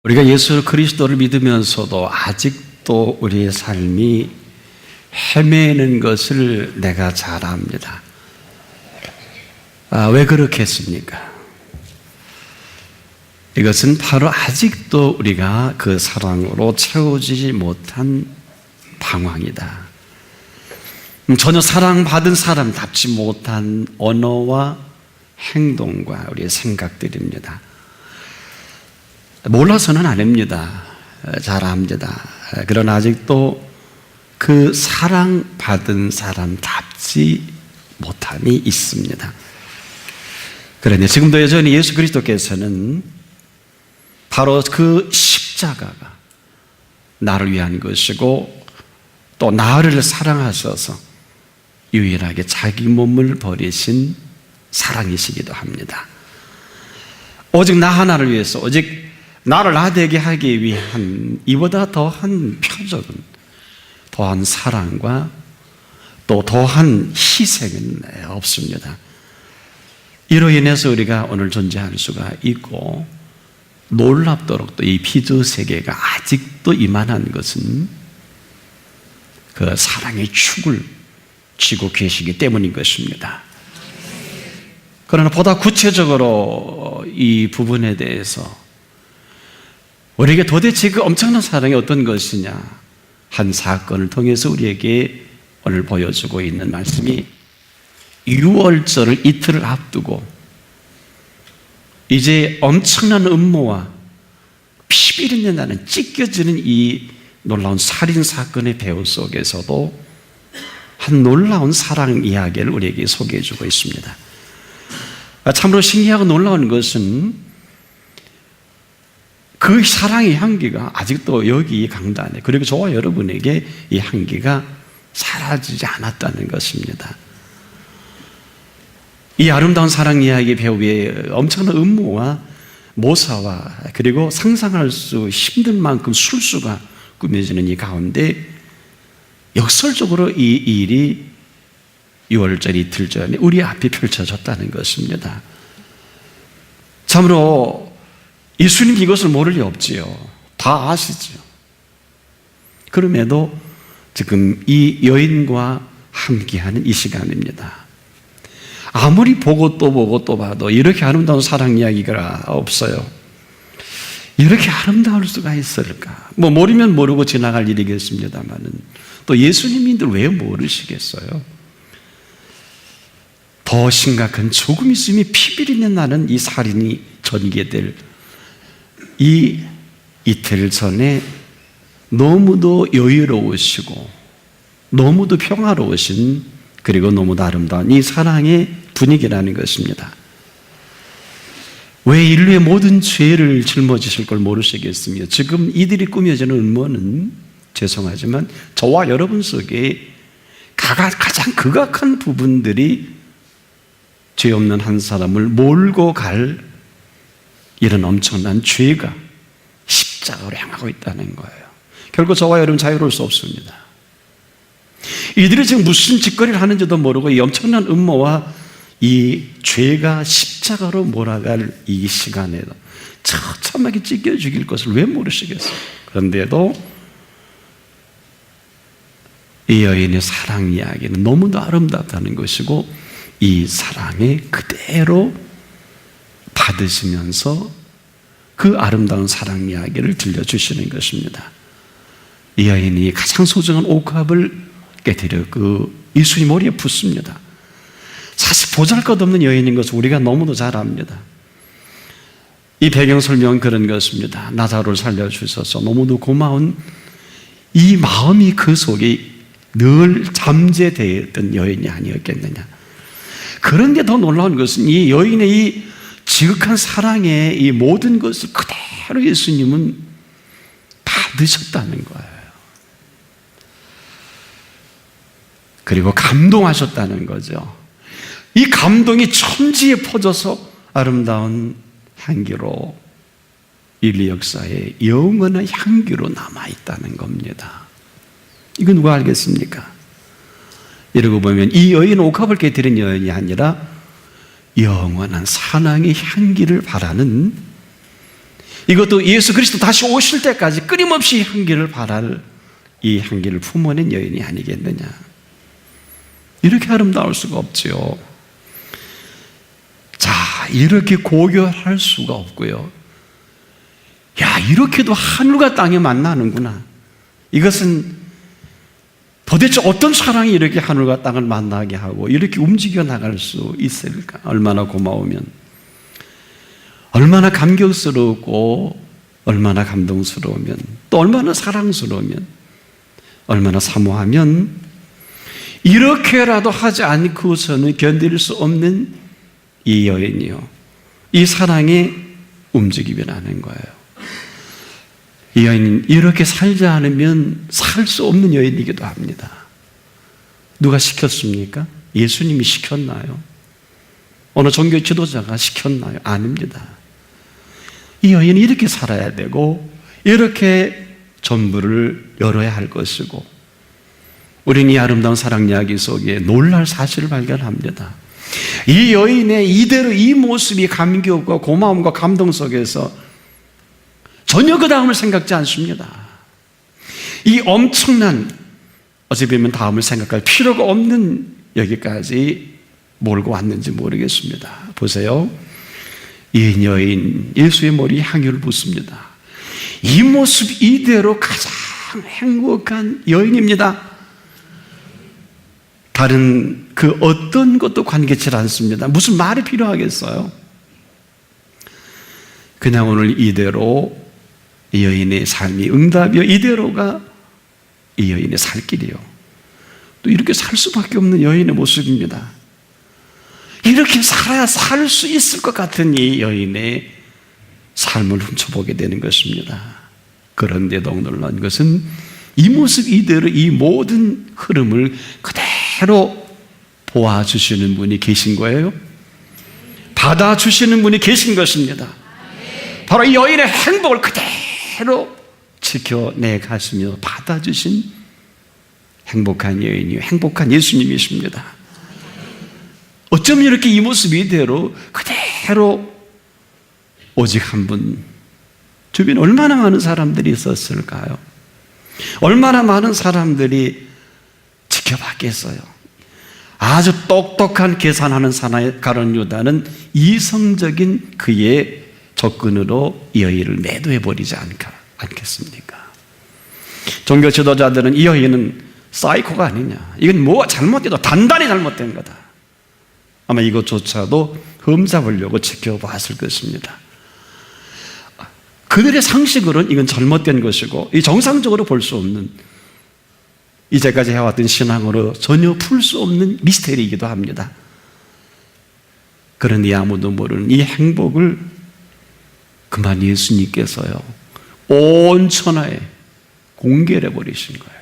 우리가 예수 그리스도를 믿으면서도 아직도 우리의 삶이 헤매는 것을 내가 잘 압니다. 왜 그렇겠습니까? 이것은 바로 아직도 우리가 그 사랑으로 채워지지 못한 방황이다. 전혀 사랑받은 사람답지 못한 언어와 행동과 우리의 생각들입니다. 몰라서는 아닙니다. 잘 압니다. 그러나 아직도 그 사랑받은 사람답지 못함이 있습니다. 그런데 지금도 여전히 예수 그리스도께서는 바로 그 십자가가 나를 위한 것이고 또 나를 사랑하셔서 유일하게 자기 몸을 버리신 사랑이시기도 합니다. 오직 나 하나를 위해서, 오직 나를 나되게 하기 위한 이보다 더한 표적은, 더한 사랑과 또 더한 희생은 없습니다. 이로 인해서 우리가 오늘 존재할 수가 있고, 놀랍도록 또 이 피조 세계가 아직도 이만한 것은 그 사랑의 축을 쥐고 계시기 때문인 것입니다. 그러나 보다 구체적으로 이 부분에 대해서 우리에게 도대체 그 엄청난 사랑이 어떤 것이냐, 한 사건을 통해서 우리에게 오늘 보여주고 있는 말씀이 6월절을 이틀을 앞두고 이제 엄청난 음모와 피비린내 나는 찢겨지는 이 놀라운 살인사건의 배후 속에서도 한 놀라운 사랑 이야기를 우리에게 소개해주고 있습니다. 참으로 신기하고 놀라운 것은 그 사랑의 향기가 아직도 여기 강단에, 그리고 저와 여러분에게 이 향기가 사라지지 않았다는 것입니다. 이 아름다운 사랑 이야기 배우에 엄청난 음모와 모사와 그리고 상상할 수 힘든 만큼 술수가 꾸며지는 이 가운데 역설적으로 이 일이 6월절 이틀 전에 우리 앞에 펼쳐졌다는 것입니다. 참으로 예수님 이것을 모를 리 없지요. 다 아시죠. 그럼에도 지금 이 여인과 함께하는 이 시간입니다. 아무리 보고 또 보고 또 봐도 이렇게 아름다운 사랑 이야기가 없어요. 이렇게 아름다울 수가 있을까? 모르면 모르고 지나갈 일이겠습니다만은 또 예수님인들 왜 모르시겠어요? 더 심각한 조금 있으면 피비린내 나는 이 살인이 전개될 이 이틀 전에 너무도 여유로우시고 너무도 평화로우신, 그리고 너무도 아름다운 이 사랑의 분위기라는 것입니다. 왜 인류의 모든 죄를 짊어지실 걸 모르시겠습니까? 지금 이들이 꾸며지는 음모는 죄송하지만 저와 여러분 속에 가장 극악한 부분들이 죄 없는 한 사람을 몰고 갈 이런 엄청난 죄가 십자가로 향하고 있다는 거예요. 결국 저와 여러분 자유로울 수 없습니다. 이들이 지금 무슨 짓거리를 하는지도 모르고 이 엄청난 음모와 이 죄가 십자가로 몰아갈 이 시간에도 처참하게 찢겨 죽일 것을 왜 모르시겠어요? 그런데도 이 여인의 사랑 이야기는 너무도 아름답다는 것이고 이 사랑에 그대로 받으시면서 그 아름다운 사랑 이야기를 들려주시는 것입니다. 이 여인이 가장 소중한 옥합을 깨뜨려 그 예수님 머리에 붓습니다. 사실 보잘것없는 여인인 것을 우리가 너무도 잘 압니다. 이 배경 설명은 그런 것입니다. 나사로를 살려주셔서 너무도 고마운 이 마음이 그 속에 늘 잠재되어 있던 여인이 아니었겠느냐. 그런데 더 놀라운 것은 이 여인의 이 지극한 사랑의 이 모든 것을 그대로 예수님은 받으셨다는 거예요. 그리고 감동하셨다는 거죠. 이 감동이 천지에 퍼져서 아름다운 향기로 인류 역사에 영원한 향기로 남아있다는 겁니다. 이거 누가 알겠습니까? 이러고 보면 이 여인은 옥합을 깨뜨린 여인이 아니라 영원한 사랑의 향기를 바라는 이것도 예수 그리스도 다시 오실 때까지 끊임없이 향기를 바랄 이 향기를 품어낸 여인이 아니겠느냐. 이렇게 아름다울 수가 없지요. 자, 이렇게 고결할 수가 없고요. 야, 이렇게도 하늘과 땅이 만나는구나. 이것은 도대체 어떤 사랑이 이렇게 하늘과 땅을 만나게 하고 이렇게 움직여 나갈 수 있을까? 얼마나 고마우면, 얼마나 감격스럽고, 얼마나 감동스러우면, 또 얼마나 사랑스러우면, 얼마나 사모하면 이렇게라도 하지 않고서는 견딜 수 없는 이 여인이요, 이 사랑의 움직임이 라는 거예요. 이 여인은 이렇게 살지 않으면 살 수 없는 여인이기도 합니다. 누가 시켰습니까? 예수님이 시켰나요? 어느 종교 지도자가 시켰나요? 아닙니다. 이 여인이 이렇게 살아야 되고 이렇게 전부를 열어야 할 것이고, 우리는 이 아름다운 사랑 이야기 속에 놀랄 사실을 발견합니다. 이 여인의 이대로 이 모습이 감격과 고마움과 감동 속에서 전혀 그 다음을 생각지 않습니다. 이 엄청난, 어찌 보면 다음을 생각할 필요가 없는 여기까지 몰고 왔는지 모르겠습니다. 보세요. 이 여인, 예수의 머리에 향유를 붓습니다. 이 모습 이대로 가장 행복한 여인입니다. 다른 그 어떤 것도 관계치 않습니다. 무슨 말이 필요하겠어요? 그냥 오늘 이대로 이 여인의 삶이 응답이요, 이대로가 이 여인의 살 길이요, 또 이렇게 살 수밖에 없는 여인의 모습입니다. 이렇게 살아야 살 수 있을 것 같은 이 여인의 삶을 훔쳐보게 되는 것입니다. 그런데도 놀라운 것은 이 모습 이대로 이 모든 흐름을 그대로 보아주시는 분이 계신 거예요. 받아주시는 분이 계신 것입니다. 바로 이 여인의 행복을 그대로 지켜내 가시며 받아주신 행복한 여인이요, 행복한 예수님이십니다. 어쩜 이렇게 이 모습 이대로 그대로 오직 한 분, 주변에 얼마나 많은 사람들이 있었을까요? 얼마나 많은 사람들이 지켜봤겠어요? 아주 똑똑한 계산하는 사나이 가룟 유다는 이성적인 그의 접근으로 이 여인을 매도해버리지 않겠습니까? 종교 지도자들은 이 여인은 사이코가 아니냐, 이건 뭐가 잘못돼도 단단히 잘못된 거다, 아마 이것조차도 흠잡으려고 지켜봤을 것입니다. 그들의 상식으로는 이건 잘못된 것이고, 이 정상적으로 볼 수 없는, 이제까지 해왔던 신앙으로 전혀 풀 수 없는 미스테리이기도 합니다. 그러니 아무도 모르는 이 행복을 그만 예수님께서요, 온 천하에 공개해 버리신 거예요.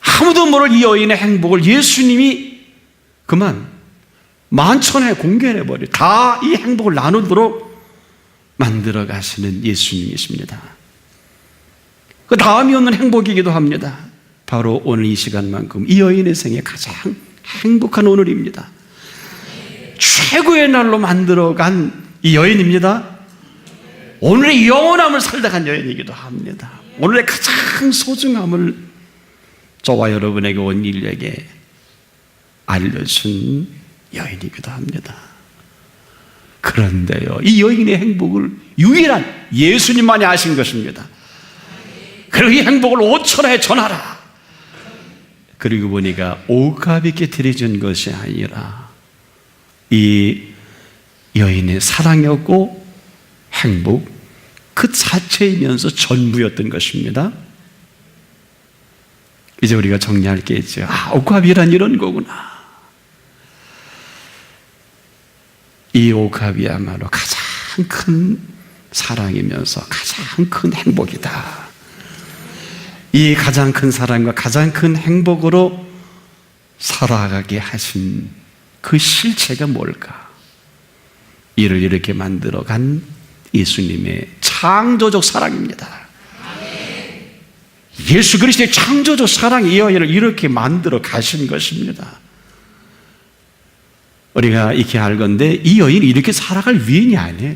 아무도 모를 이 여인의 행복을 예수님이 그만 만천하에 공개해 버려, 다 이 행복을 나누도록 만들어 가시는 예수님이십니다. 그 다음이 없는 행복이기도 합니다. 바로 오늘 이 시간만큼 이 여인의 생애 가장 행복한 오늘입니다. 최고의 날로 만들어간 이 여인입니다. 오늘의 영원함을 살다 간 여인이기도 합니다. 오늘의 가장 소중함을 저와 여러분에게 온 인류에게 알려준 여인이기도 합니다. 그런데요, 이 여인의 행복을 유일한 예수님만이 아신 것입니다. 그리고 이 행복을 온천하에 전하라. 그리고 보니까 오갑에게 드려준 것이 아니라 이 여인의 사랑이었고 행복 그 자체이면서 전부였던 것입니다. 이제 우리가 정리할 게 있죠. 오갑이란 이런 거구나. 이 오갑이야말로 가장 큰 사랑이면서 가장 큰 행복이다. 이 가장 큰 사랑과 가장 큰 행복으로 살아가게 하신 그 실체가 뭘까? 이를 이렇게 만들어간 예수님의 창조적 사랑입니다. 예수 그리스도의 창조적 사랑이 이 여인을 이렇게 만들어 가신 것입니다. 우리가 익히 알 건데 이 여인이 이렇게 살아갈 위인이 아니에요.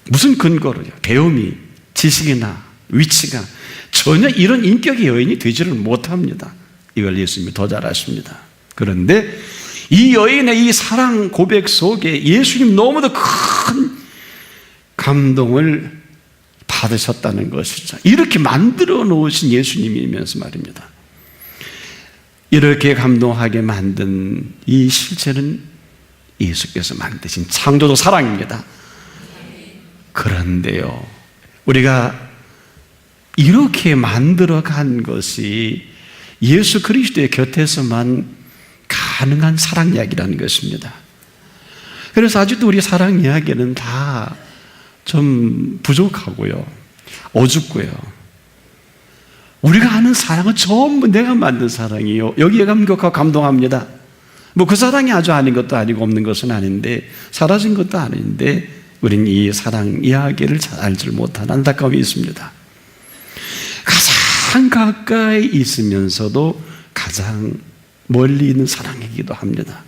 무슨 근거로요? 배움이, 지식이나 위치가 전혀 이런 인격의 여인이 되지를 못합니다. 이걸 예수님이 더 잘 아십니다. 그런데 이 여인의 이 사랑 고백 속에 예수님 너무도 큰 감동을 받으셨다는 것이죠. 이렇게 만들어 놓으신 예수님이면서 말입니다. 이렇게 감동하게 만든 이 실체는 예수께서 만드신 창조주 사랑입니다. 그런데요, 우리가 이렇게 만들어간 것이 예수 그리스도의 곁에서만 가능한 사랑 이야기라는 것입니다. 그래서 아직도 우리 사랑 이야기는 다 좀 부족하고요, 어줍고요. 우리가 아는 사랑은 전부 내가 만든 사랑이요, 여기에 감격하고 감동합니다. 그 사랑이 아주 아닌 것도 아니고 없는 것은 아닌데, 사라진 것도 아닌데 우린 이 사랑 이야기를 잘 알지 못하는 안타까움이 있습니다. 가장 가까이 있으면서도 가장 멀리 있는 사랑이기도 합니다.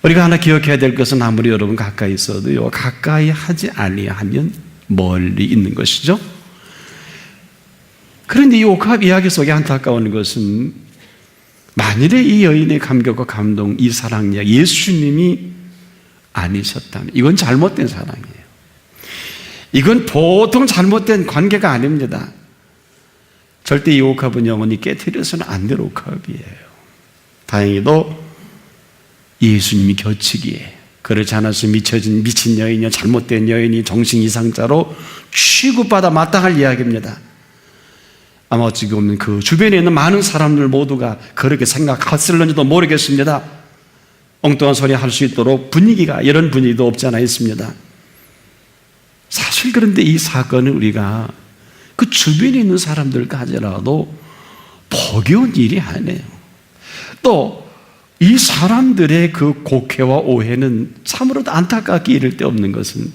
우리가 하나 기억해야 될 것은 아무리 여러분 가까이 있어도요, 가까이 하지 아니하면 멀리 있는 것이죠. 그런데 이 옥합 이야기 속에 안타까운 것은, 만일에 이 여인의 감격과 감동, 이 사랑 이야기 예수님이 아니셨다면 이건 잘못된 사랑이에요. 이건 보통 잘못된 관계가 아닙니다. 절대 이 옥합은 영원히 깨트려서는 안 될 옥합이에요. 다행히도 예수님이 곁이기에, 그렇지 않았으면 미친 여인이요, 잘못된 여인이 정신 이상자로 취급받아 마땅할 이야기입니다. 아마 지금 그 주변에 있는 많은 사람들 모두가 그렇게 생각했을런지도 모르겠습니다. 엉뚱한 소리 할 수 있도록 분위기가, 이런 분위기도 없지 않아 있습니다. 사실 그런데 이 사건은 우리가 그 주변에 있는 사람들까지라도 버거운 일이 아니에요. 또 이 사람들의 그 곡해와 오해는 참으로 안타깝게 이를 데 없는 것은,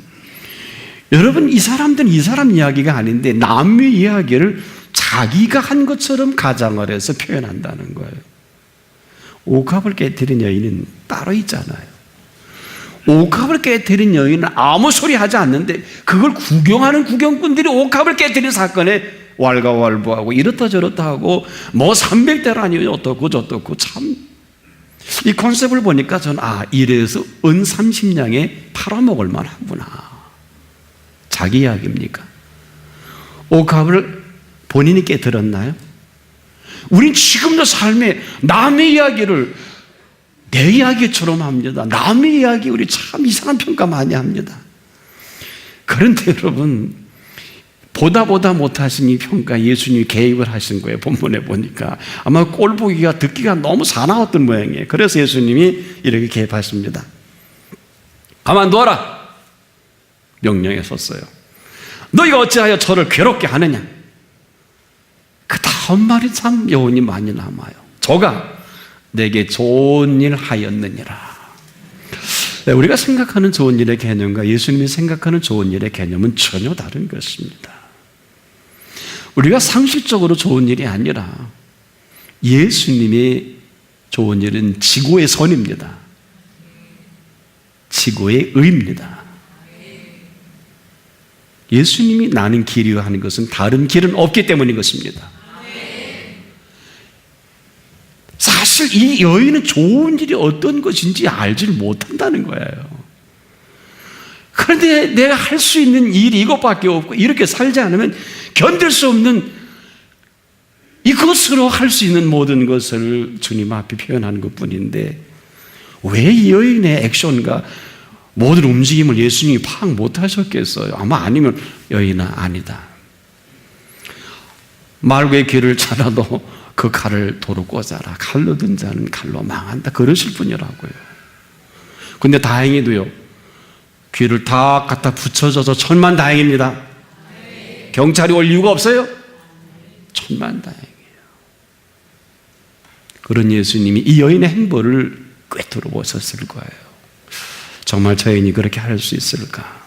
여러분, 이 사람들은 이 사람 이야기가 아닌데 남의 이야기를 자기가 한 것처럼 가장을 해서 표현한다는 거예요. 옥합을 깨뜨린 여인은 따로 있잖아요. 옥합을 깨뜨린 여인은 아무 소리 하지 않는데 그걸 구경하는 구경꾼들이 옥합을 깨뜨린 사건에 왈가왈부하고 이렇다 저렇다 하고 300대라니 어떻고 저떻고, 참 이 컨셉을 보니까 저는 이래서 은 30냥에 팔아먹을 만하구나. 자기 이야기입니까? 옥합을 본인이 깨뜨렸나요? 우린 지금도 삶에 남의 이야기를 내 이야기처럼 합니다. 남의 이야기 우리 참 이상한 평가 많이 합니다. 그런데 여러분, 보다 못하신 이 평가 예수님이 개입을 하신 거예요. 본문에 보니까 아마 꼴 보기가, 듣기가 너무 사나웠던 모양이에요. 그래서 예수님이 이렇게 개입하십니다. 가만두어라 명령했었어요. 너희가 어찌하여 저를 괴롭게 하느냐. 그 다음 말이 참 여운이 많이 남아요. 저가 내게 좋은 일 하였느니라. 우리가 생각하는 좋은 일의 개념과 예수님이 생각하는 좋은 일의 개념은 전혀 다른 것입니다. 우리가 상식적으로 좋은 일이 아니라 예수님의 좋은 일은 지고의 선입니다. 지고의 의입니다. 예수님이 나는 길이요 하는 것은 다른 길은 없기 때문인 것입니다. 사실 이 여인은 좋은 일이 어떤 것인지 알지를 못한다는 거예요. 그런데 내가 할 수 있는 일이 이것밖에 없고, 이렇게 살지 않으면 견딜 수 없는 이것으로 할 수 있는 모든 것을 주님 앞에 표현하는 것뿐인데, 왜 이 여인의 액션과 모든 움직임을 예수님이 파악 못하셨겠어요? 아마 아니면 여인아 아니다. 말고의 길을 찾아도 그 칼을 도로 꽂아라. 칼로 든 자는 칼로 망한다. 그러실 분이라고요. 근데 다행히도요, 귀를 다 갖다 붙여줘서 천만다행입니다. 경찰이 올 이유가 없어요? 천만다행이에요. 그런 예수님이 이 여인의 행보를 꿰뚫어 보셨을 거예요. 정말 저 여인이 그렇게 할 수 있을까?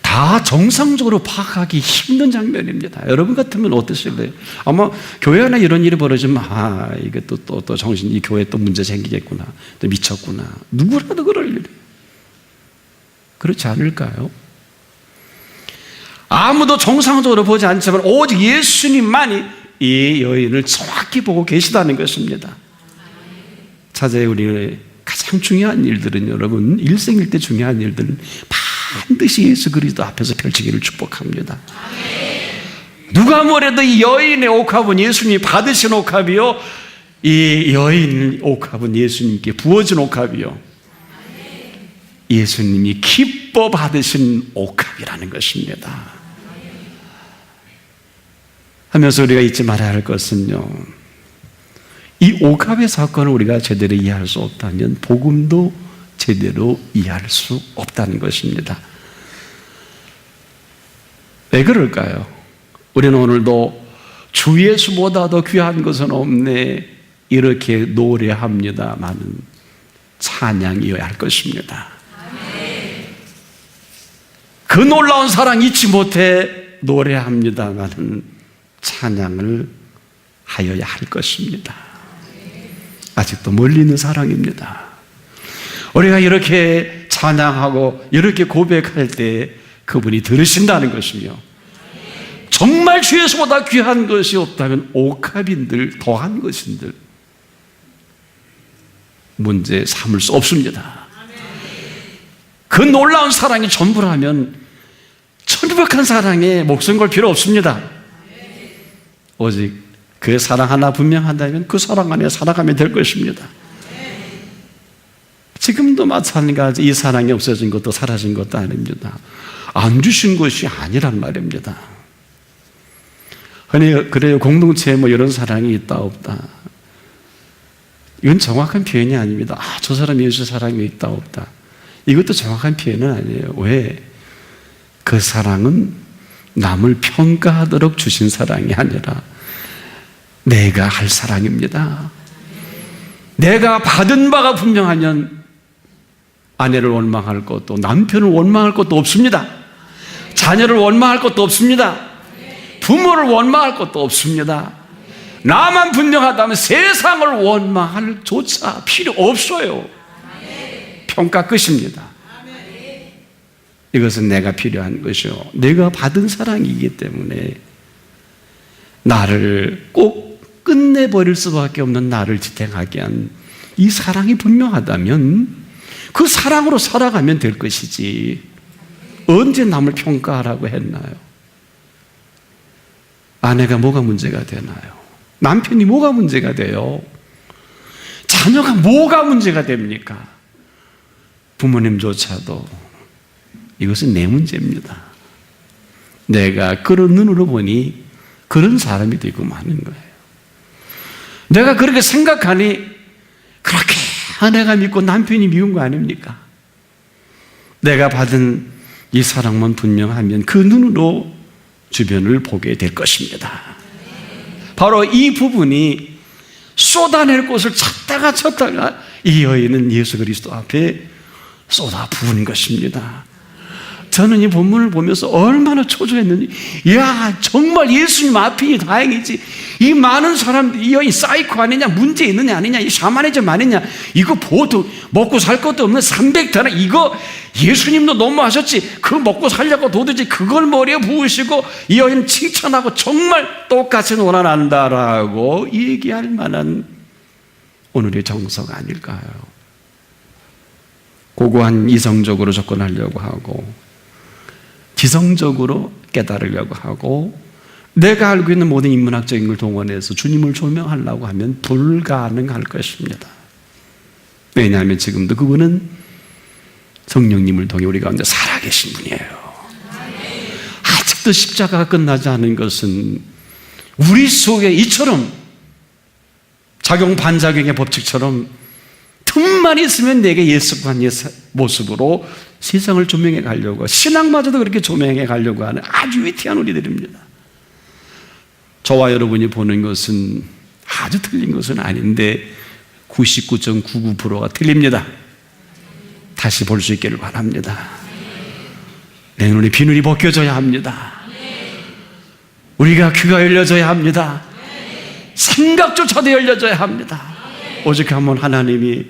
다 정상적으로 파악하기 힘든 장면입니다. 여러분 같으면 어떠실래요? 아마 교회 안에 이런 일이 벌어지면 이게 또 정신, 이 교회 또 문제 생기겠구나, 또 미쳤구나, 누구라도 그럴 일이에요. 그렇지 않을까요? 아무도 정상적으로 보지 않지만 오직 예수님만이 이 여인을 정확히 보고 계시다는 것입니다. 차제에 우리의 가장 중요한 일들은, 여러분, 일생일대 중요한 일들은 반드시 예수 그리스도 앞에서 펼치기를 축복합니다. 누가 뭐래도 이 여인의 옥합은 예수님이 받으신 옥합이요, 이 여인 옥합은 예수님께 부어진 옥합이요, 예수님이 기뻐 받으신 옥합이라는 것입니다. 하면서 우리가 잊지 말아야 할 것은요, 이 옥합의 사건을 우리가 제대로 이해할 수 없다면 복음도 제대로 이해할 수 없다는 것입니다. 왜 그럴까요? 우리는 오늘도 주 예수보다 더 귀한 것은 없네 이렇게 노래합니다마는 찬양이어야 할 것입니다. 그 놀라운 사랑 잊지 못해 노래합니다마는 찬양을 하여야 할 것입니다. 아직도 멀리 있는 사랑입니다. 우리가 이렇게 찬양하고 이렇게 고백할 때 그분이 들으신다는 것이며, 정말 주 예수보다 귀한 것이 없다면 옥합인들, 더한 것인들 문제 삼을 수 없습니다. 그 놀라운 사랑이 전부라면 천박한 사랑에 목숨 걸 필요 없습니다. 오직 그 사랑 하나 분명하다면 그 사랑 안에 살아가면 될 것입니다. 지금도 마찬가지, 이 사랑이 없어진 것도 사라진 것도 아닙니다. 안 주신 것이 아니란 말입니다. 흔히 그래요, 공동체에 뭐 이런 사랑이 있다 없다, 이건 정확한 표현이 아닙니다. 저 사람 예수 사랑이 있다 없다, 이것도 정확한 표현은 아니에요. 왜? 그 사랑은 남을 평가하도록 주신 사랑이 아니라 내가 할 사랑입니다. 내가 받은 바가 분명하면 아내를 원망할 것도, 남편을 원망할 것도 없습니다. 자녀를 원망할 것도 없습니다. 부모를 원망할 것도 없습니다. 나만 분명하다면 세상을 원망할 조차 필요 없어요. 평가 끝입니다. 이것은 내가 필요한 것이요, 내가 받은 사랑이기 때문에 나를 꼭 끝내버릴 수밖에 없는 나를 지탱하게 한 이 사랑이 분명하다면 그 사랑으로 살아가면 될 것이지, 언제 남을 평가하라고 했나요? 아내가 뭐가 문제가 되나요? 남편이 뭐가 문제가 돼요? 자녀가 뭐가 문제가 됩니까? 부모님조차도 이것은 내 문제입니다. 내가 그런 눈으로 보니 그런 사람이 되고 마는 거예요. 내가 그렇게 생각하니 그렇게 아내가 믿고 남편이 미운 거 아닙니까? 내가 받은 이 사랑만 분명하면 그 눈으로 주변을 보게 될 것입니다. 바로 이 부분이 쏟아낼 곳을 찾다가 이 여인은 예수 그리스도 앞에 쏟아 부은 것입니다. 저는 이 본문을 보면서 얼마나 초조했는지, 야, 정말 예수님 앞이니 다행이지, 이 많은 사람들, 이 여인 사이코 아니냐, 문제 있느냐 아니냐, 이 샤머니즘 아니냐, 이거 보도 먹고 살 것도 없는 300타나, 이거 예수님도 너무하셨지, 그거 먹고 살려고 도대체 그걸 머리에 부으시고 이 여인 칭찬하고 정말 똑같이 논란한다라고 얘기할 만한 오늘의 정서가 아닐까요? 고고한 이성적으로 접근하려고 하고, 지성적으로 깨달으려고 하고, 내가 알고 있는 모든 인문학적인 걸 동원해서 주님을 조명하려고 하면 불가능할 것입니다. 왜냐하면 지금도 그분은 성령님을 통해 우리 가운데 살아계신 분이에요. 아직도 십자가가 끝나지 않은 것은 우리 속에 이처럼 작용 반작용의 법칙처럼 틈만 있으면 내게 예수관 모습으로 세상을 조명해 가려고, 신앙마저도 그렇게 조명해 가려고 하는 아주 위태한 우리들입니다. 저와 여러분이 보는 것은 아주 틀린 것은 아닌데 99.99%가 틀립니다. 다시 볼 수 있기를 바랍니다. 내 눈에 비늘이 벗겨져야 합니다. 우리가 귀가 열려져야 합니다. 생각조차도 열려져야 합니다. 오직 한번 하나님이,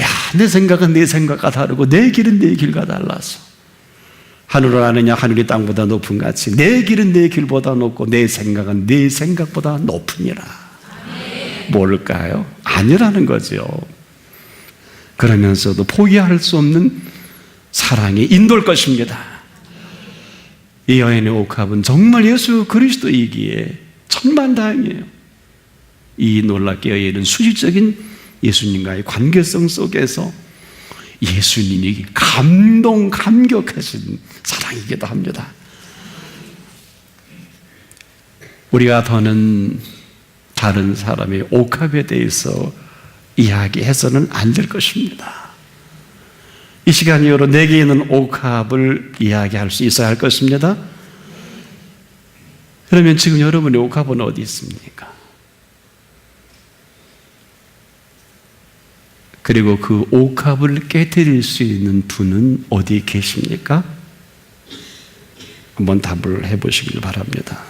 야, 내 생각은 내 생각과 다르고 내 길은 내 길과 달라서 하늘을 아느냐 하늘이 땅보다 높은 같이 내 길은 내 길보다 높고 내 생각은 내 생각보다 높으니라. 뭘까요? 아니라는 거죠. 그러면서도 포기할 수 없는 사랑이 인도할 것입니다. 이 여인의 옥합은 정말 예수 그리스도이기에 천만다행이에요. 이 놀랍게 여인은 수질적인 예수님과의 관계성 속에서 예수님이 감격하신 사랑이기도 합니다. 우리가 더는 다른 사람의 옥합에 대해서 이야기해서는 안 될 것입니다. 이 시간 이후로 내게 있는 옥합을 이야기할 수 있어야 할 것입니다. 그러면 지금 여러분의 옥합은 어디 있습니까? 그리고 그 옥합을 깨뜨릴 수 있는 분은 어디 계십니까? 한번 답을 해보시길 바랍니다.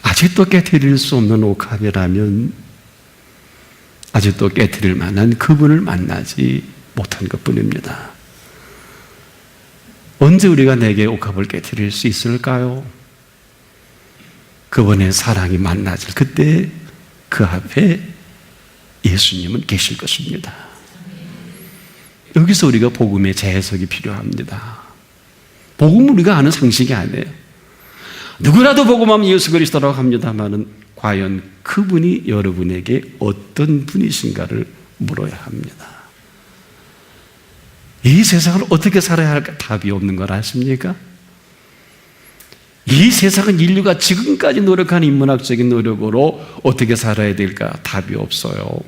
아직도 깨뜨릴 수 없는 옥합이라면 아직도 깨뜨릴 만한 그분을 만나지 못한 것뿐입니다. 언제 우리가 내게 옥합을 깨뜨릴 수 있을까요? 그분의 사랑이 만나질 그때 그 앞에 예수님은 계실 것입니다. 여기서 우리가 복음의 재해석이 필요합니다. 복음은 우리가 아는 상식이 아니에요. 누구라도 복음하면 예수 그리스도라고 합니다만은 과연 그분이 여러분에게 어떤 분이신가를 물어야 합니다. 이 세상을 어떻게 살아야 할까 답이 없는 걸 아십니까? 이 세상은 인류가 지금까지 노력한 인문학적인 노력으로 어떻게 살아야 될까 답이 없어요.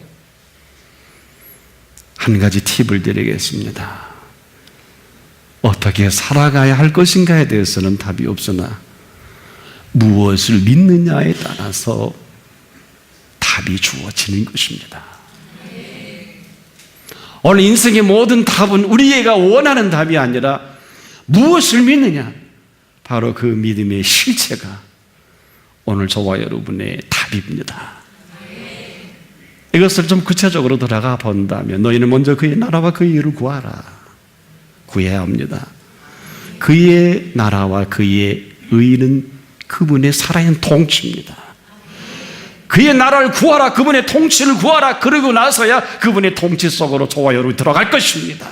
한 가지 팁을 드리겠습니다. 어떻게 살아가야 할 것인가에 대해서는 답이 없으나 무엇을 믿느냐에 따라서 답이 주어지는 것입니다. 오늘 인생의 모든 답은 우리가 원하는 답이 아니라 무엇을 믿느냐, 바로 그 믿음의 실체가 오늘 저와 여러분의 답입니다. 이것을 좀 구체적으로 돌아가 본다면 너희는 먼저 그의 나라와 그의 의를 구하라. 구해야 합니다. 그의 나라와 그의 의는 그분의 살아있는 통치입니다. 그의 나라를 구하라, 그분의 통치를 구하라. 그러고 나서야 그분의 통치 속으로 저와 여러분이 들어갈 것입니다.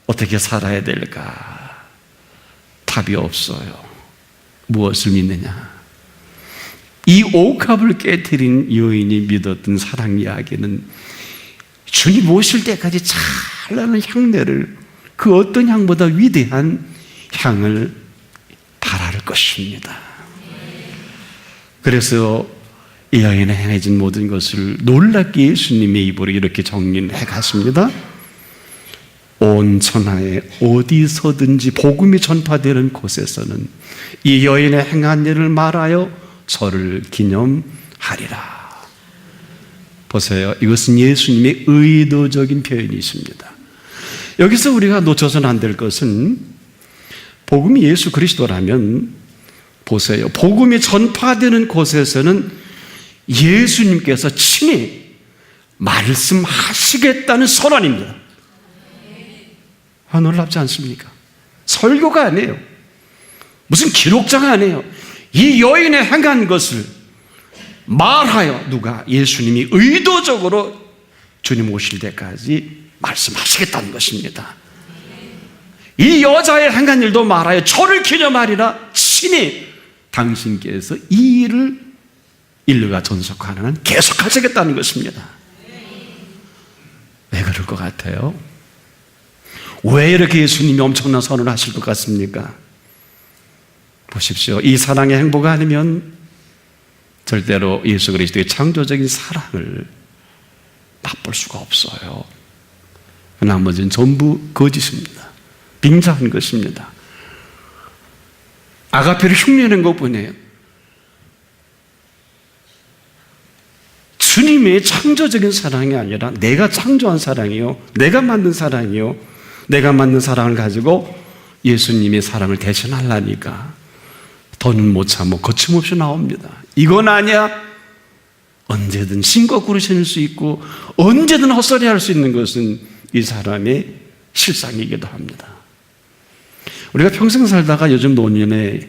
어떻게 살아야 될까? 답이 없어요. 무엇을 믿느냐? 이 옥합을 깨뜨린 여인이 믿었던 사랑 이야기는 주님 오실 때까지 찬란한 향내를, 그 어떤 향보다 위대한 향을 바랄 것입니다. 그래서 이 여인에 행해진 모든 것을 놀랍게 예수님의 입으로 이렇게 정리해 갔습니다. 온 천하에 어디서든지 복음이 전파되는 곳에서는 이 여인의 행한 일을 말하여 저를 기념하리라. 보세요. 이것은 예수님의 의도적인 표현이십니다. 여기서 우리가 놓쳐서는 안 될 것은 복음이 예수 그리스도라면 보세요. 복음이 전파되는 곳에서는 예수님께서 친히 말씀하시겠다는 선언입니다. 놀랍지 않습니까? 설교가 아니에요. 무슨 기록자가 아니에요. 이 여인의 행한 것을 말하여 누가? 예수님이 의도적으로 주님 오실 때까지 말씀하시겠다는 것입니다. 이 여자의 행한 일도 말하여 저를 기념하리라. 친히 당신께서 이 일을 인류가 전속하는 한 계속하시겠다는 것입니다. 왜 그럴 것 같아요? 왜 이렇게 예수님이 엄청난 선언을 하실 것 같습니까? 보십시오. 이 사랑의 행보가 아니면 절대로 예수 그리스도의 창조적인 사랑을 맛볼 수가 없어요. 나머지는 전부 거짓입니다. 빙자한 것입니다. 아가페를 흉내낸 것뿐이에요. 주님의 창조적인 사랑이 아니라 내가 창조한 사랑이요, 내가 만든 사랑이요, 내가 만든 사랑을 가지고 예수님의 사랑을 대신하려니까 더는 못 참고 거침없이 나옵니다. 이건 아니야. 언제든 신 거꾸로 신을 수 있고 언제든 헛소리 할 수 있는 것은 이 사람의 실상이기도 합니다. 우리가 평생 살다가 요즘 노년에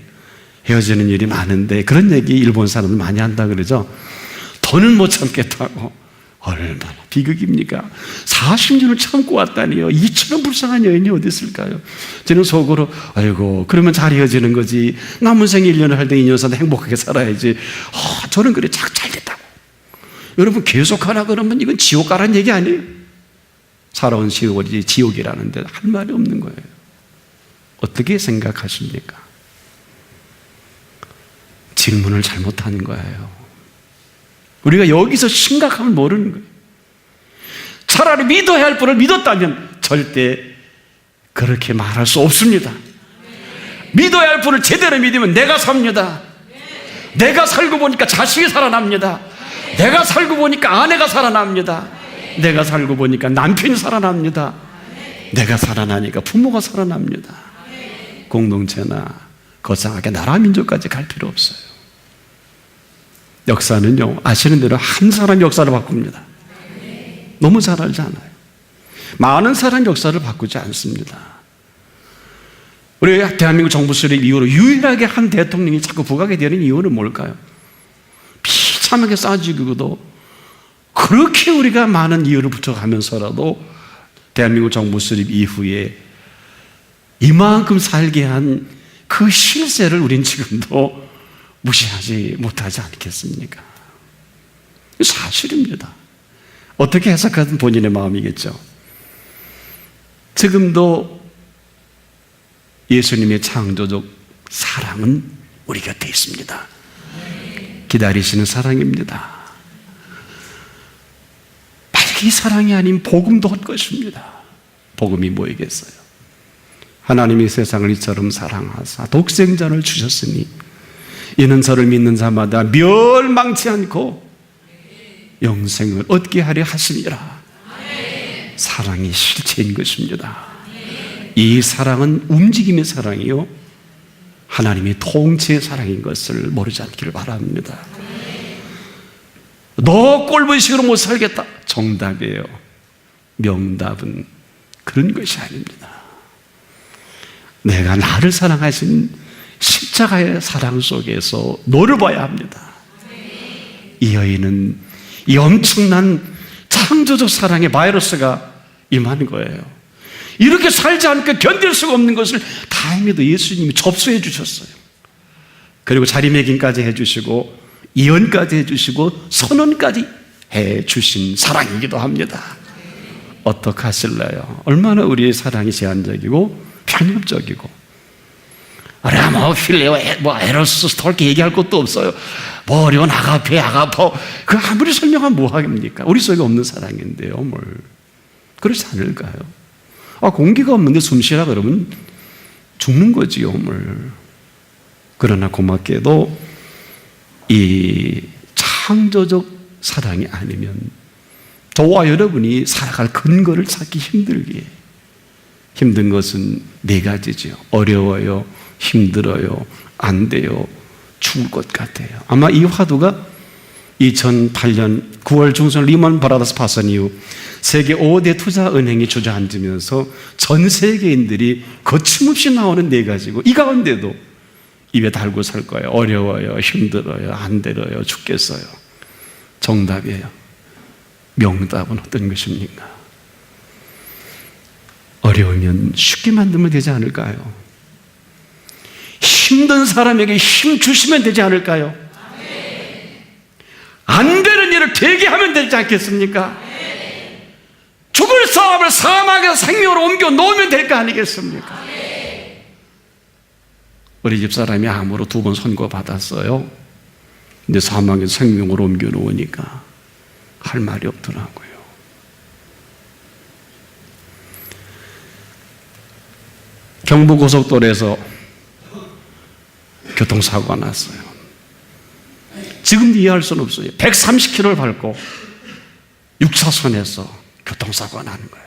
헤어지는 일이 많은데 그런 얘기 일본 사람들 많이 한다 그러죠. 더는 못 참겠다고. 얼마나 비극입니까? 40년을 참고 왔다니요. 이처럼 불쌍한 여인이 어디 있을까요? 저는 속으로 아이고 그러면 잘 헤어지는 거지. 남은 생 1년을 할 때 2년 사도 행복하게 살아야지. 저는 그래 잘 됐다고. 여러분 계속하라 그러면 이건 지옥 가라는 얘기 아니에요? 살아온 세월이 지옥이라는데 할 말이 없는 거예요. 어떻게 생각하십니까? 질문을 잘못하는 거예요. 우리가 여기서 심각함을 모르는 거예요. 차라리 믿어야 할 분을 믿었다면 절대 그렇게 말할 수 없습니다. 믿어야 할 분을 제대로 믿으면 내가 삽니다. 내가 살고 보니까 자식이 살아납니다. 내가 살고 보니까 아내가 살아납니다. 내가 살고 보니까 남편이 살아납니다. 내가 살아나니까 부모가 살아납니다. 공동체나 거창하게 나라 민족까지 갈 필요 없어요. 역사는요, 아시는 대로 한 사람 역사를 바꿉니다. 너무 잘 알잖아요. 많은 사람 역사를 바꾸지 않습니다. 우리 대한민국 정부 수립 이후로 유일하게 한 대통령이 자꾸 부각이 되는 이유는 뭘까요? 비참하게 싸지고도 그렇게 우리가 많은 이유를 붙여가면서라도 대한민국 정부 수립 이후에 이만큼 살게 한 그 실세를 우린 지금도 무시하지 못하지 않겠습니까? 사실입니다. 어떻게 해석하든 본인의 마음이겠죠. 지금도 예수님의 창조적 사랑은 우리 곁에 있습니다. 기다리시는 사랑입니다. 만약에 이 사랑이 아닌 복음도 헛것입니다. 복음이 뭐이겠어요? 하나님이 세상을 이처럼 사랑하사 독생자를 주셨으니 이는 저를 믿는 자마다 멸망치 않고 영생을 얻게 하려 하심이라. 사랑이 실체인 것입니다. 이 사랑은 움직임의 사랑이요 하나님의 통치의 사랑인 것을 모르지 않기를 바랍니다. 너 꼴보기식으로 못 살겠다. 정답이에요. 명답은 그런 것이 아닙니다. 내가 나를 사랑하신 십자가의 사랑 속에서 너를 봐야 합니다. 이 여인은 이 엄청난 창조적 사랑의 바이러스가 임하는 거예요. 이렇게 살지 않고 견딜 수가 없는 것을 다행히도 예수님이 접수해 주셨어요. 그리고 자리매김까지 해주시고 예언까지 해주시고 선언까지 해주신 사랑이기도 합니다. 어떻게 하실래요? 얼마나 우리의 사랑이 제한적이고 편협적이고 우리가 뭐 필레오, 뭐 에로스, 스톨키 얘기할 것도 없어요. 뭐 어려운 아가페, 아가포 그 아무리 설명하면 뭐 하겠습니까? 우리 속에 없는 사랑인데요. 뭘 그렇지 않을까요? 공기가 없는데 숨 쉬라 그러면 죽는 거지요. 뭘. 그러나 고맙게도 이 창조적 사랑이 아니면 저와 여러분이 살아갈 근거를 찾기 힘든 것은 네 가지죠. 어려워요, 힘들어요, 안 돼요, 죽을 것 같아요. 아마 이 화두가 2008년 9월 중순 리먼 브라더스 파산 이후 세계 5대 투자은행이 주저앉으면서 전 세계인들이 거침없이 나오는 네 가지고 이 가운데도 입에 달고 살 거예요. 어려워요, 힘들어요, 안 돼요, 죽겠어요. 정답이에요. 명답은 어떤 것입니까? 어려우면 쉽게 만들면 되지 않을까요? 힘든 사람에게 힘 주시면 되지 않을까요? 안 되는 일을 되게 하면 되지 않겠습니까? 죽을 사람을 사망에서 생명으로 옮겨 놓으면 될 거 아니겠습니까? 우리 집사람이 암으로 2번 선고받았어요. 근데 사망에서 생명으로 옮겨 놓으니까 할 말이 없더라고요. 경부고속도로에서 교통사고가 났어요. 지금도 이해할 수는 없어요. 130km를 밟고 6차선에서 교통사고가 나는 거예요.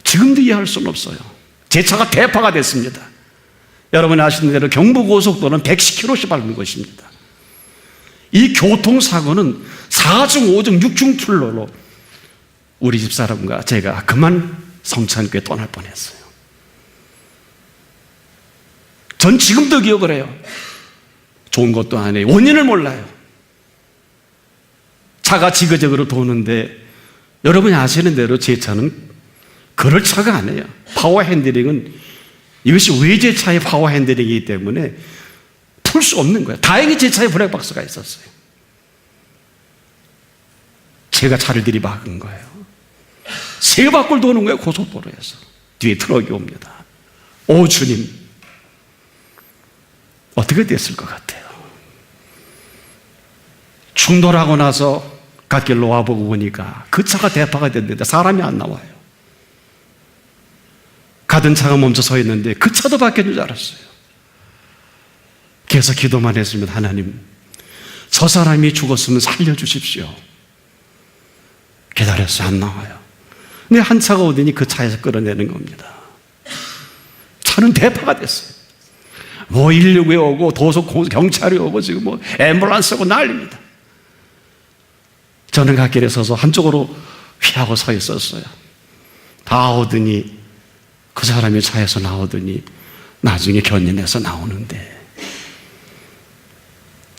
지금도 이해할 수는 없어요. 제 차가 대파가 됐습니다. 여러분이 아시는 대로 경부고속도로는 110km씩 밟는 것입니다. 이 교통사고는 4중, 5중, 6중 출로로 우리 집사람과 제가 그만 성찬교회 떠날 뻔했어요. 전 지금도 기억을 해요. 좋은 것도 아니에요. 원인을 몰라요. 차가 지그재그로 도는데 여러분이 아시는 대로 제 차는 그럴 차가 아니에요. 파워 핸들링은 이것이 외제차의 파워 핸들링이기 때문에 풀 수 없는 거예요. 다행히 제 차에 브레이크박스가 있었어요. 제가 차를 들이박은 거예요. 세 바퀴 도는 거예요. 고속도로에서. 뒤에 트럭이 옵니다. 오 주님, 어떻게 됐을 것 같아요? 충돌하고 나서 갓길로 와보고 보니까 그 차가 대파가 됐는데 사람이 안 나와요. 가던 차가 멈춰 서 있는데 그 차도 바뀌는 줄 알았어요. 그래서 기도만 했습니다. 하나님, 저 사람이 죽었으면 살려주십시오. 기다렸어요. 안 나와요. 근데 한 차가 오더니 그 차에서 끌어내는 겁니다. 차는 대파가 됐어요. 뭐 119에 오고 도속 경찰이 오고 지금 뭐 앰뷸런스 오고 난립니다. 저는 갓길에 서서 한쪽으로 휘하고 서 있었어요. 다 오더니 그 사람이 차에서 나오더니 나중에 견인해서 나오는데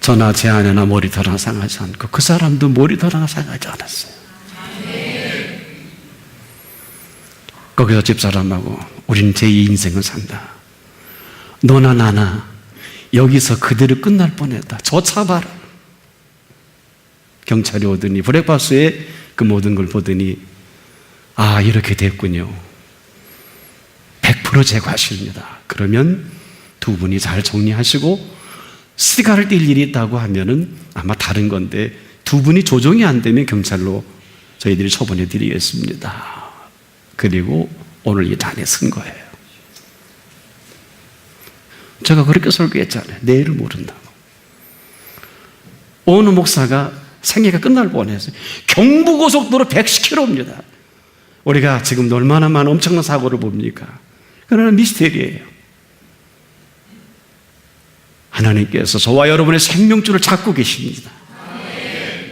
저나 제 아내나 머리털 하나 상하지 않고 그 사람도 머리털 하나 상하지 않았어요. 거기서 집사람하고 우리는 제2 인생을 산다. 너나 나나 여기서 그대로 끝날 뻔했다. 저 차 봐라. 경찰이 오더니 브레이크박스에 그 모든 걸 보더니 아, 이렇게 됐군요. 100% 제거하십니다. 그러면 두 분이 잘 정리하시고 시가를 띨 일이 있다고 하면은 아마 다른 건데 두 분이 조정이 안 되면 경찰로 저희들이 처분해 드리겠습니다. 그리고 오늘 이 단에 쓴 거예요. 제가 그렇게 설교했잖아요. 내일을 모른다고. 어느 목사가 생애가 끝날 뻔했어요. 경부고속도로 110km입니다. 우리가 지금도 얼마나 많은 엄청난 사고를 봅니까? 그러나 미스테리예요. 하나님께서 저와 여러분의 생명줄을 잡고 계십니다.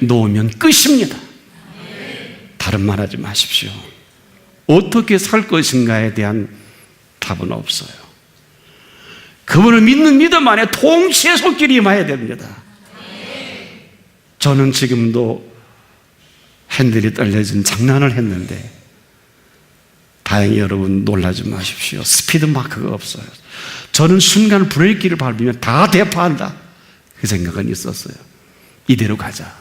놓으면 끝입니다. 다른 말 하지 마십시오. 어떻게 살 것인가에 대한 답은 없어요. 그분을 믿는 믿음 안에 통치의 손길이 임해야 됩니다. 저는 지금도 핸들이 떨려진 장난을 했는데 다행히 여러분 놀라지 마십시오. 스피드 마크가 없어요. 저는 순간 브레이크를 밟으면 다 대파한다. 그 생각은 있었어요. 이대로 가자.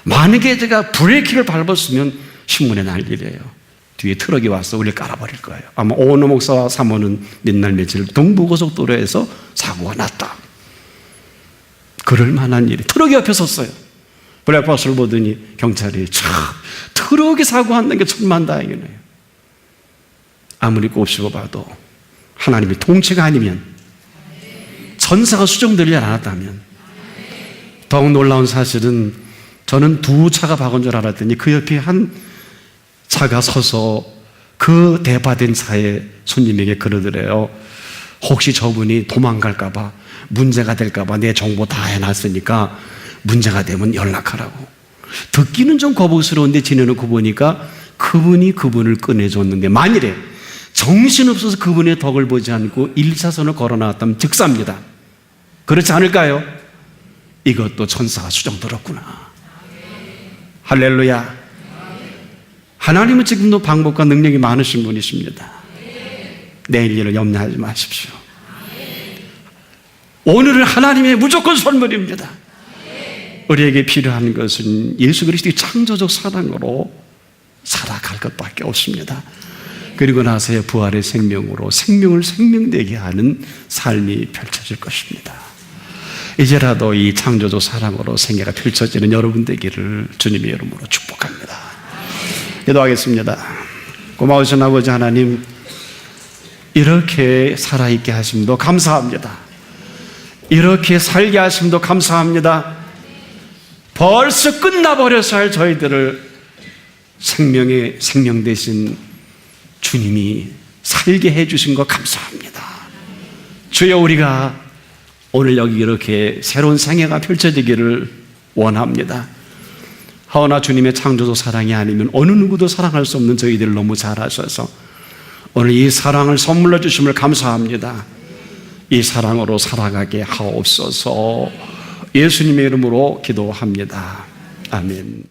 만약에 제가 브레이크를 밟았으면 신문에 난리래요. 뒤에 트럭이 와서 우리를 깔아버릴 거예요. 아마 오은호 목사와 사모는 몇날 며칠 동부고속도로에서 사고가 났다. 그럴 만한 일이. 트럭이 옆에 섰어요. 블랙박스를 보더니 경찰이 참 트럭이 사고한다는 게 천만다행이네요. 아무리 곱씹어 봐도 하나님의 통치가 아니면, 천사가 수정되지 않았다면, 더욱 놀라운 사실은 저는 두 차가 박은 줄 알았더니 그 옆에 한 차가 서서 그 대파된 차에 손님에게 그러더래요. 혹시 저분이 도망갈까봐, 문제가 될까봐 내 정보 다 해놨으니까 문제가 되면 연락하라고. 듣기는 좀 거북스러운데 지내놓고 보니까 그분이 그분을 꺼내줬는데 만일에 정신없어서 그분의 덕을 보지 않고 1차선을 걸어나왔다면 즉사입니다. 그렇지 않을까요? 이것도 천사가 수정 들었구나. 할렐루야. 하나님은 지금도 방법과 능력이 많으신 분이십니다. 내일 일을 염려하지 마십시오. 오늘은 하나님의 무조건 선물입니다. 우리에게 필요한 것은 예수 그리스도의 창조적 사랑으로 살아갈 것밖에 없습니다. 그리고 나서야 부활의 생명으로 생명을 생명되게 하는 삶이 펼쳐질 것입니다. 이제라도 이 창조적 사랑으로 생애가 펼쳐지는 여러분 되기를 주님의 이름으로 축복합니다. 기도하겠습니다. 고마우신 아버지 하나님, 이렇게 살아있게 하심도 감사합니다. 이렇게 살게 하심도 감사합니다. 벌써 끝나버려서 할 저희들을 생명의 생명 대신 주님이 살게 해주신 것 감사합니다. 주여, 우리가 오늘 여기 이렇게 새로운 생애가 펼쳐지기를 원합니다. 하오나 주님의 창조주 사랑이 아니면 어느 누구도 사랑할 수 없는 저희들을 너무 잘 아셔서 오늘 이 사랑을 선물로 주심을 감사합니다. 이 사랑으로 살아가게 하옵소서. 예수님의 이름으로 기도합니다. 아멘.